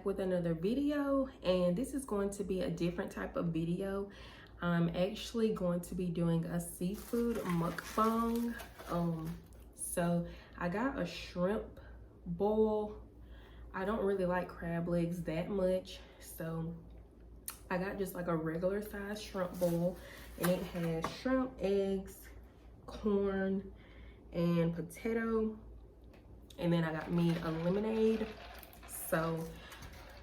with another video, and this is going to be a different type of video. I'm actually going to be doing a seafood mukbang. So I got a shrimp bowl. I don't really like crab legs that much, so I got just like a regular size shrimp bowl, and it has shrimp, eggs, corn, and potato. And then I got me a lemonade. So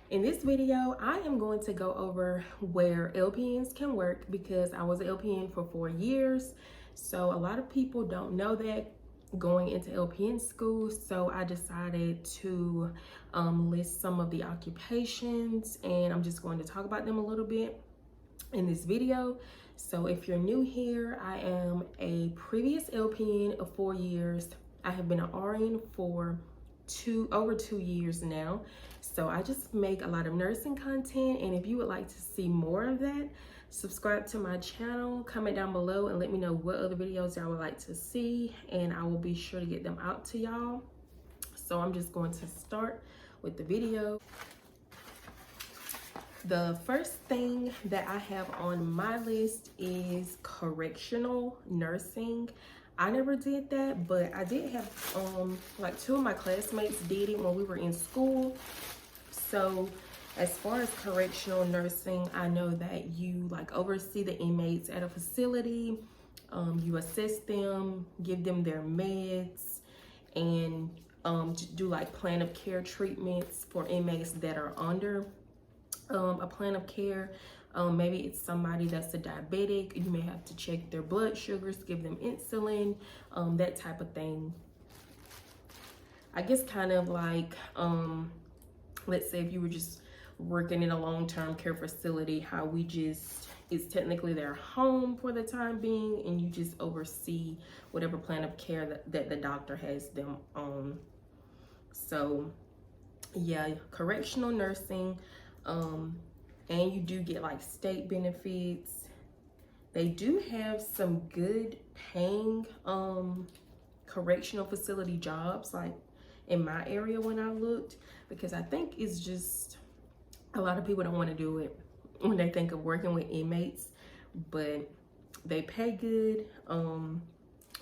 in this video, I am going to go over where LPNs can work, because I was an LPN for 4 years. So a lot of people don't know that going into LPN school. So I decided to list some of the occupations, and I'm just going to talk about them a little bit in this video. So if you're new here, I am a previous LPN of 4 years. I have been an RN for over 2 years now. So I just make a lot of nursing content, and if you would like to see more of that, subscribe to my channel, comment down below, and let me know what other videos y'all would like to see, and I will be sure to get them out to y'all. So I'm just going to start with the video. The first thing that I have on my list is correctional nursing. I never did that, but I did have like 2 of my classmates did it when we were in school. So as far as correctional nursing, I know that you like oversee the inmates at a facility. You assess them, give them their meds, and do like plan of care treatments for inmates that are under a plan of care. Maybe it's somebody that's a diabetic. You may have to check their blood sugars, give them insulin, that type of thing. I guess kind of like, let's say if you were just working in a long-term care facility, how we just, it's technically their home for the time being, and you just oversee whatever plan of care that the doctor has them on. So yeah, correctional nursing. And you do get like state benefits. They do have some good paying correctional facility jobs, like in my area when I looked, because I think it's just a lot of people don't want to do it when they think of working with inmates, but they pay good.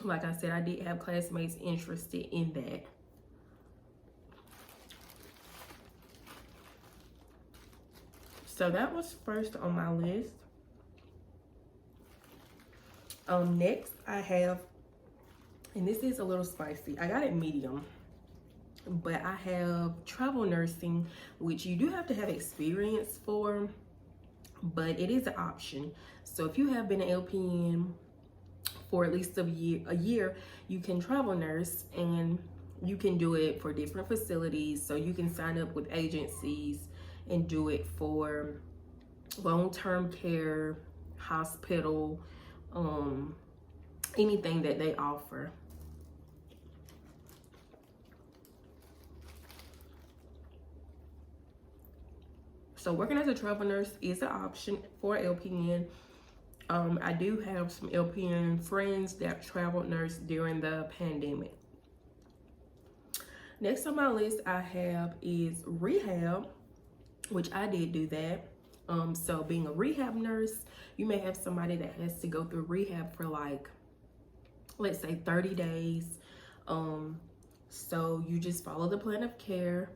Like I said, I did have classmates interested in that. So that was first on my list. Next I have, and this is a little spicy, I got it medium, but I have travel nursing, which you do have to have experience for, but it is an option. So if you have been an LPN for at least a year, you can travel nurse, and you can do it for different facilities. So you can sign up with agencies and do it for long-term care, hospital, anything that they offer. So working as a travel nurse is an option for LPN. I do have some LPN friends that traveled nurse during the pandemic. Next on my list I have is rehab, which I did do that. So being a rehab nurse, you may have somebody that has to go through rehab for like, let's say 30 days. So you just follow the plan of care.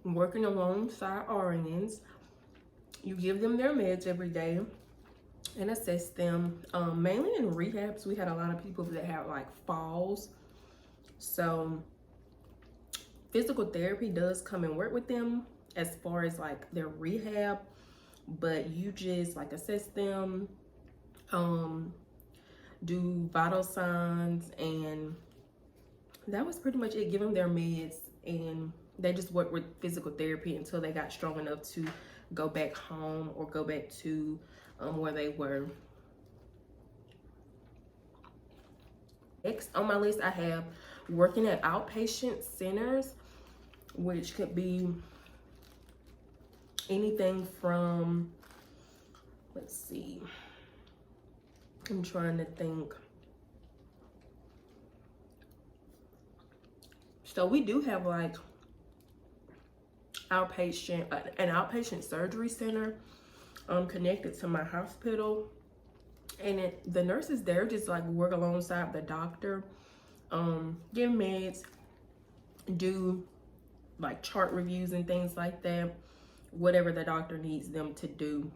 Working alongside RNs, you give them their meds every day and assess them. Mainly in rehabs, we had a lot of people that had like falls. So physical therapy does come and work with them as far as like their rehab, but you just like assess them, do vital signs, and that was pretty much it. Give them their meds, and they just work with physical therapy until they got strong enough to go back home or go back to where they were. Next on my list I have working at outpatient centers, which could be anything from, let's see, I'm trying to think. So we do have like outpatient, an outpatient surgery center connected to my hospital, and the nurses there just like work alongside the doctor, give meds, do like chart reviews and things like that, whatever the doctor needs them to do.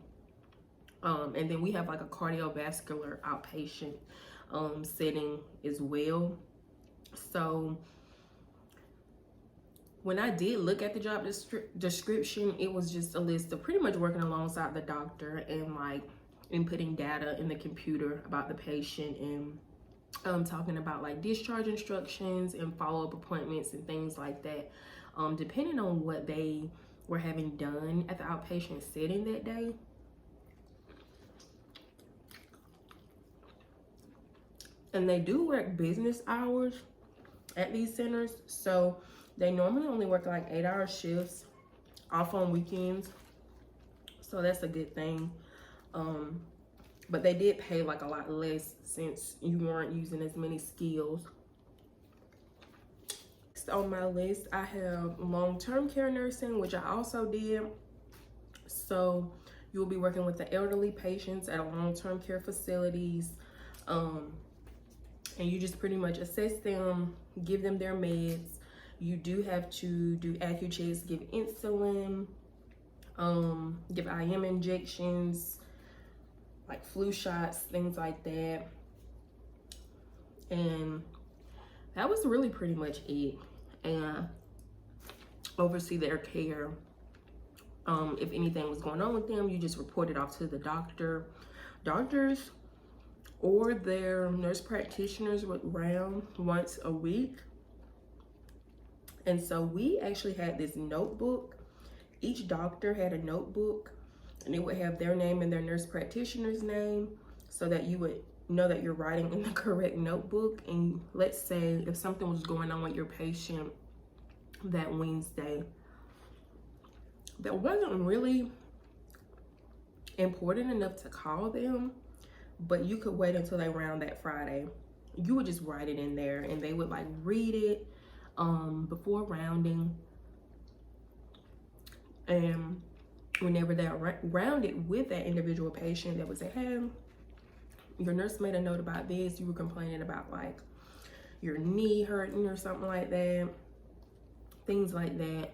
And then we have like a cardiovascular outpatient setting as well. So when I did look at the job description, it was just a list of pretty much working alongside the doctor and like inputting data in the computer about the patient, and talking about like discharge instructions and follow-up appointments and things like that, depending on what they were having done at the outpatient setting that day. And they do work business hours at these centers, so they normally only work like 8-hour shifts, off on weekends, so that's a good thing. But they did pay like a lot less since you weren't using as many skills. Next on my list, I have long-term care nursing, which I also did. So you'll be working with the elderly patients at long-term care facilities, and you just pretty much assess them, give them their meds. You do have to do AccuChecks, give insulin, give IM injections, like flu shots, things like that. And that was really pretty much it. And oversee their care. If anything was going on with them, you just report it off to the doctors or their nurse practitioners would round once a week. And so we actually had this notebook. Each doctor had a notebook, and it would have their name and their nurse practitioner's name, so that you would know that you're writing in the correct notebook. And let's say if something was going on with your patient that Wednesday that wasn't really important enough to call them, but you could wait until they round that Friday, you would just write it in there, and they would like read it before rounding. And whenever they rounded with that individual patient, they would say, hey, your nurse made a note about this. You were complaining about like your knee hurting or something like that, things like that.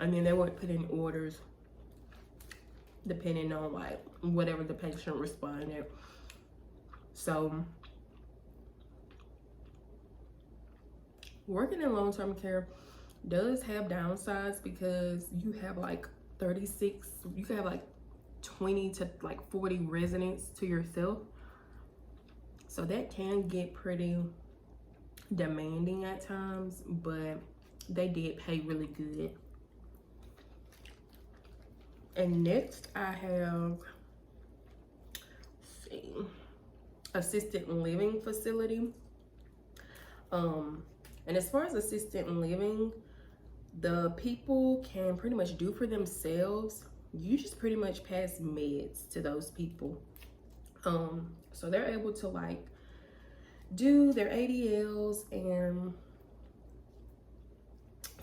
And then they would put in orders depending on like whatever the patient responded. So working in long-term care does have downsides, because you have like 36, you can have like 20 to like 40 residents to yourself. So that can get pretty demanding at times, but they did pay really good. And next I have, let's see, assisted living facility. And as far as assisted living, the people can pretty much do for themselves. You just pretty much pass meds to those people. So they're able to like do their ADLs, and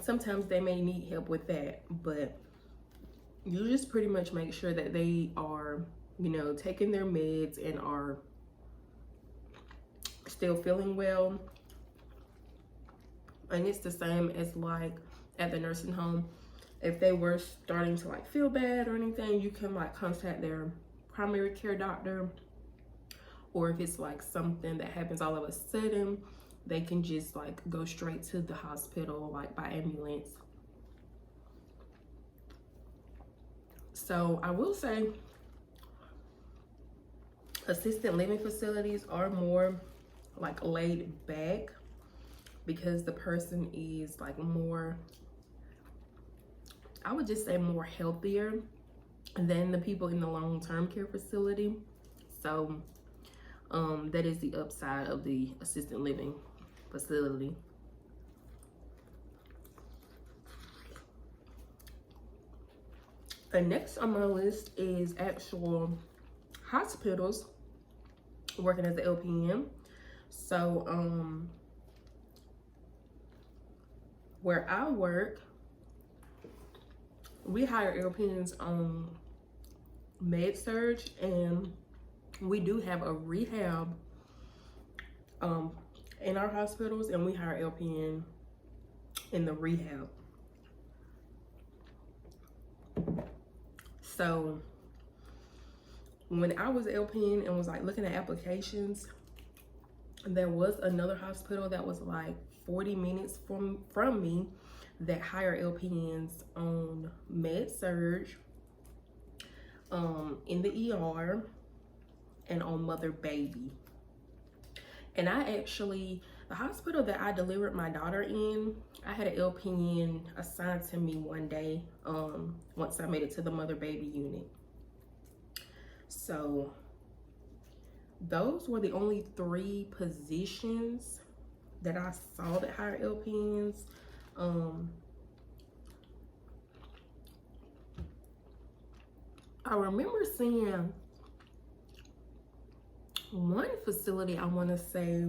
sometimes they may need help with that, but you just pretty much make sure that they are, you know, taking their meds and are still feeling well. And it's the same as like at the nursing home. If they were starting to like feel bad or anything, you can like contact their primary care doctor. Or if it's like something that happens all of a sudden, they can just like go straight to the hospital, like by ambulance. So I will say assisted living facilities are more like laid back, because the person is like more, I would just say more healthier than the people in the long-term care facility. So that is the upside of the assisted living facility. And next on my list is actual hospitals working as an LPN. So where I work, we hire LPNs on med surg, and we do have a rehab in our hospitals, and we hire LPN in the rehab. So when I was LPN and was like looking at applications, there was another hospital that was like 40 minutes from me that hire LPNs on med surg, in the ER, and on mother baby. And I actually, the hospital that I delivered my daughter in, I had an LPN assigned to me one day, once I made it to the mother baby unit. So those were the only 3 positions that I saw that hired LPNs. I remember seeing one facility, I want to say,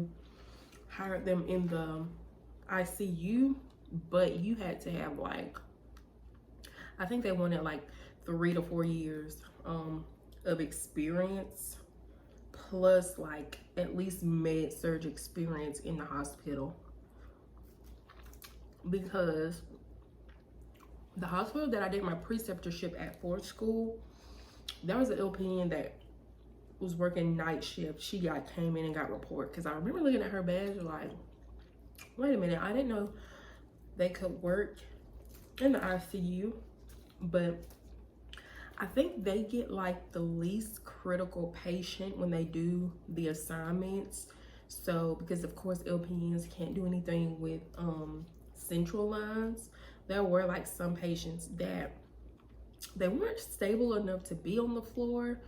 hired them in the ICU, but you had to have like, I think they wanted like 3 to 4 years of experience, plus like at least med surg experience in the hospital. Because the hospital that I did my preceptorship at for school, there was an LPN that was working night shift. She came in and got report, because I remember looking at her badge like, wait a minute, I didn't know they could work in the ICU. But I think they get like the least critical patient when they do the assignments. So because of course LPNs can't do anything with central lines, there were like some patients that they weren't stable enough to be on the floor.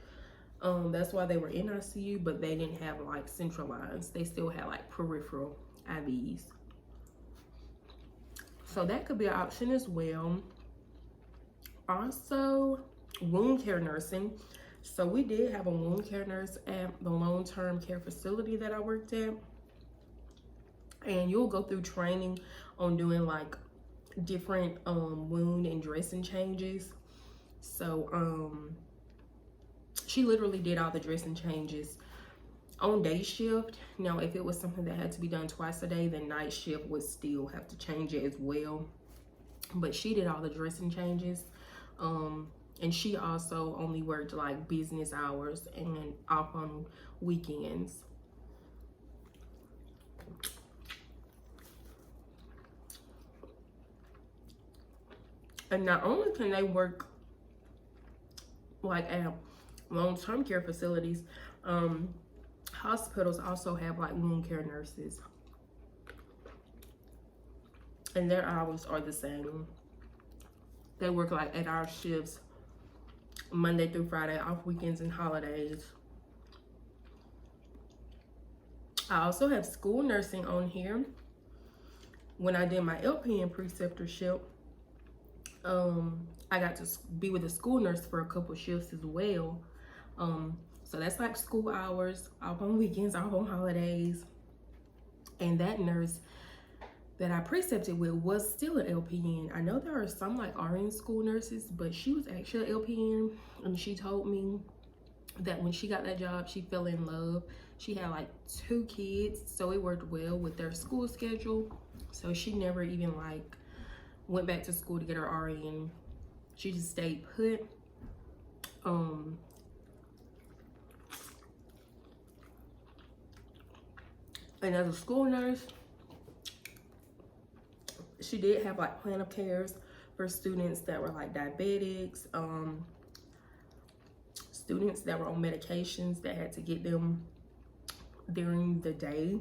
That's why they were in ICU, but they didn't have like central lines. They still had like peripheral IVs. So that could be an option as well. Also, wound care nursing. So we did have a wound care nurse at the long-term care facility that I worked at. And you'll go through training on doing like different wound and dressing changes. So she literally did all the dressing changes on day shift. Now, if it was something that had to be done twice a day, then night shift would still have to change it as well. But she did all the dressing changes. And she also only worked like business hours and off on weekends. And not only can they work like at long-term care facilities, hospitals also have like wound care nurses, and their hours are the same. They work like 8-hour shifts Monday through Friday, off weekends and holidays. I also have school nursing on here. When I did my LPN preceptorship, I got to be with a school nurse for a couple shifts as well. So that's like school hours, off on weekends, off on holidays. And that nurse that I precepted with was still an LPN. I know there are some like RN school nurses, but she was actually an LPN. And she told me that when she got that job, she fell in love. She had like 2 kids, so it worked well with their school schedule. So she never even like went back to school to get her RN. She just stayed put. And as a school nurse, she did have like plan of cares for students that were like diabetics, students that were on medications that had to get them during the day,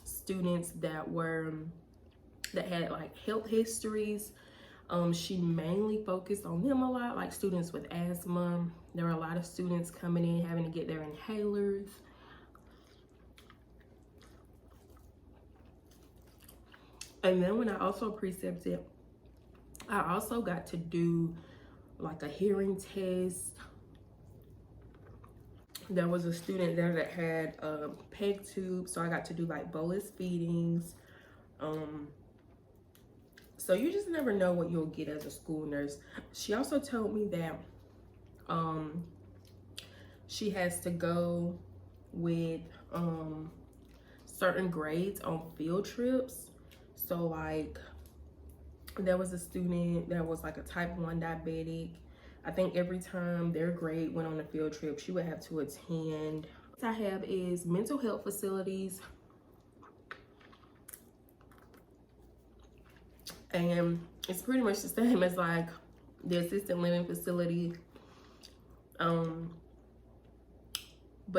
students that had like health histories. She mainly focused on them a lot, like students with asthma. There were a lot of students coming in having to get their inhalers. And then when I also precepted, I also got to do like a hearing test. There was a student there that had a peg tube, so I got to do like bolus feedings. So you just never know what you'll get as a school nurse. She also told me that she has to go with certain grades on field trips. So like there was a student that was like a type 1 diabetic. I think every time their grade went on a field trip, she would have to attend. What I have is mental health facilities. And it's pretty much the same as like the assisted living facility. But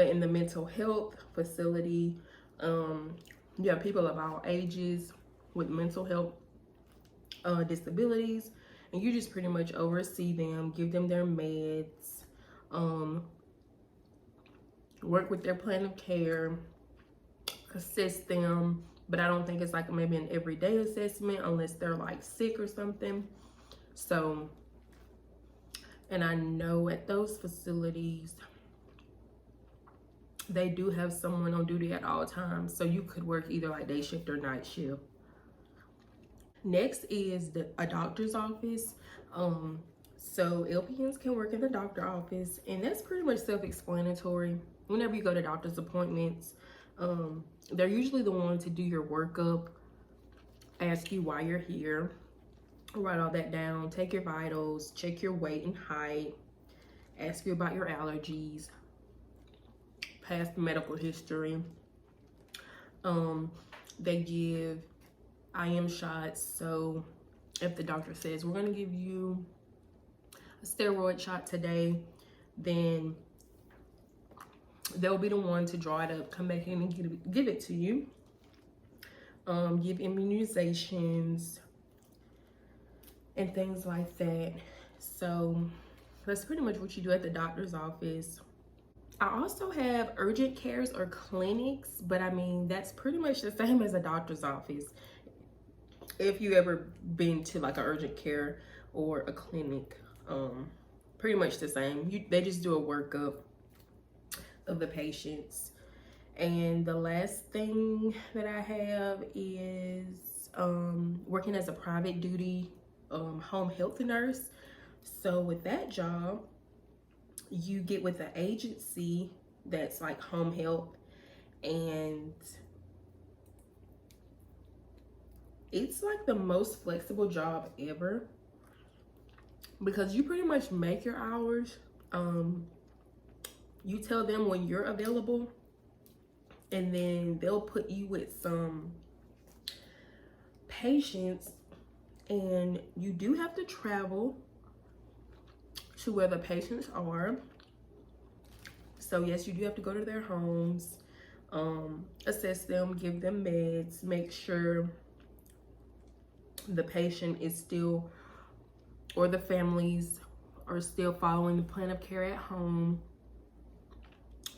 in the mental health facility, you have people of all ages with mental health disabilities, and you just pretty much oversee them, give them their meds, work with their plan of care, assist them. But I don't think it's like maybe an everyday assessment unless they're like sick or something. So, and I know at those facilities, they do have someone on duty at all times. So you could work either like day shift or night shift. Next is a doctor's office. So LPNs can work in the doctor office, and that's pretty much self-explanatory. Whenever you go to doctor's appointments, they're usually the one to do your workup, ask you why you're here, write all that down, take your vitals, check your weight and height, ask you about your allergies, past medical history. They give IM shots. So if the doctor says we're going to give you a steroid shot today, then they'll be the one to draw it up, come back in and give it to you. Give immunizations and things like that. So that's pretty much what you do at the doctor's office. I also have urgent cares or clinics, but I mean, that's pretty much the same as a doctor's office. If you ever been to like an urgent care or a clinic, pretty much the same. They just do a workup of the patients. And the last thing that I have is working as a private duty home health nurse. So with that job, you get with an agency that's like home health, and it's like the most flexible job ever because you pretty much make your hours. You tell them when you're available, and then they'll put you with some patients, and you do have to travel to where the patients are. So yes, you do have to go to their homes, assess them, give them meds, make sure the patient is still, or the families are still following the plan of care at home.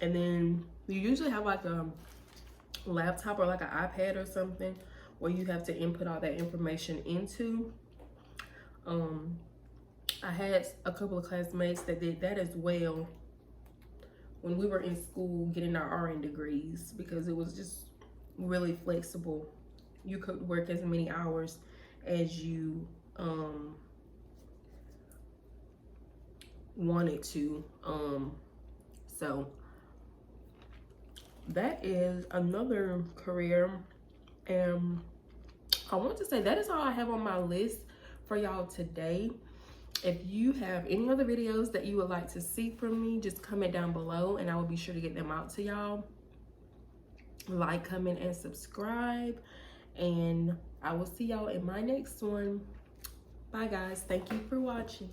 And then you usually have like a laptop or like an iPad or something where you have to input all that information into. I had a couple of classmates that did that as well when we were in school getting our RN degrees, because it was just really flexible. You could work as many hours as you wanted to. So that is another career, and I want to say that is all I have on my list for y'all today. If you have any other videos that you would like to see from me, just comment down below and I will be sure to get them out to y'all. Like, comment, and subscribe, and I will see y'all in my next one. Bye guys, thank you for watching.